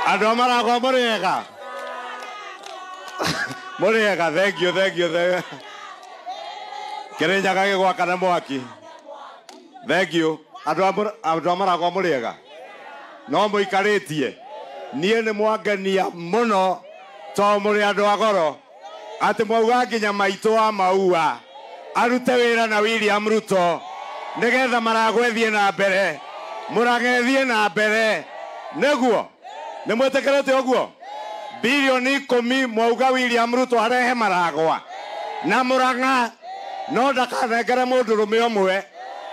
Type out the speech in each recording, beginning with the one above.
Adomara kwa Muriega. Muriega, thank you. Kerenja kage kwa Kanamwaki. Thank you. Adomara kwa Muriega. No muikaretie. Nie ni mwangenia muno to muri andu agoro. Ati mwauga nginya maito wa maua. Arute wira na William Ruto. Nigetha maragwethie na mbere. Muragethie na mbere. Neguo. Nimwetekerete oguo. Bilioni 10 mwauga William Ruto arehe maragwa. Na Muranga no ndakanengere mundu rume omwe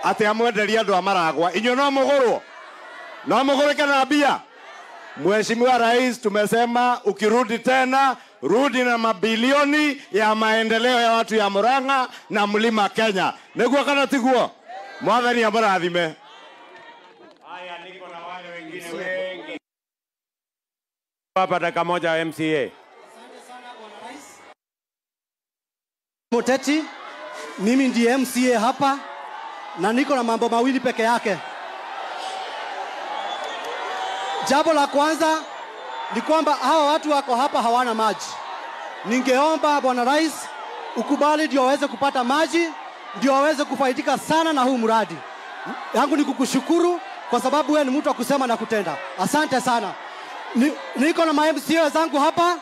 ati amwenderia andu amaragwa. Inyo no mugurwo. No mugurike na mbia. Mheshimiwa Rais, tumesema ukirudi tena rudi na mabilioni ya maendeleo ya watu ya Muranga na Mlima Kenya. Neguo kana tiguo. Mwathani amurathime. Haya, niko na wale wengine wengi. Hapa dakika moja MCA. Asante sana Bwana Rais. Muteti, mimi ndiye MCA hapa na niko na mambo mawili peke yake. Jambo la kwanza ni kwamba hawa watu wako hapa hawana maji. Ningeomba Bwana Rais ukubali ndio waweze kupata maji, ndio waweze kufaidika sana na huu mradi. Yangu ni kukushukuru kwa sababu wewe ni mtu wa kusema na kutenda. Asante sana. Niko na MCA zangu hapa.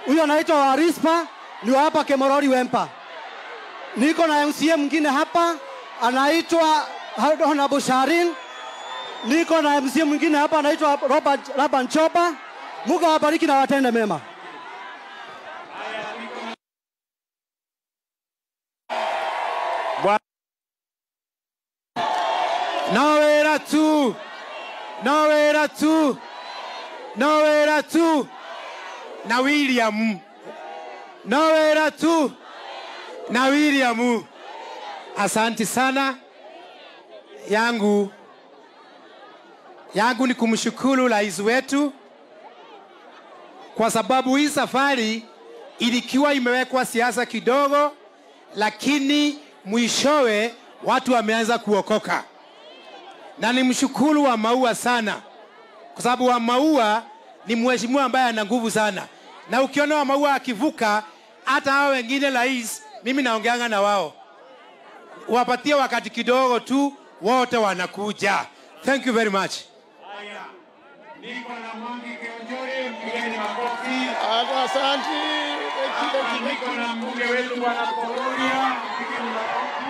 Huyo anaitwa Warispa, ni hapa Kemorori Wempa. Niko na MCA mwingine hapa anaitwa Honorable Sharin. Niko na MCA mwingine hapa anaitwa Robert Laban Chopa. Mungu awabariki na watende mema. Nowhere to na William. Nowhere to na William. Asante sana. Yangu ni kumshukuru rais wetu kwa sababu hii safari ilikuwa imewekwa siasa kidogo, lakini mwishowe watu wameanza kuokoka. Na nimshukuru wa Maua sana kwa sababu wa Maua ni mheshimiwa ambaye ana nguvu sana, na ukiona wa Maua akivuka hata hao wengine rais, mimi naongeanga na wao, wapatie wakati kidogo tu, wote wanakuja. Thank you very much. Haya, niko na Mwangi Kionjori, mpigeni makofi. Asante. Niko na mbunge wetu Bwana Kororia, mpigeni makofi.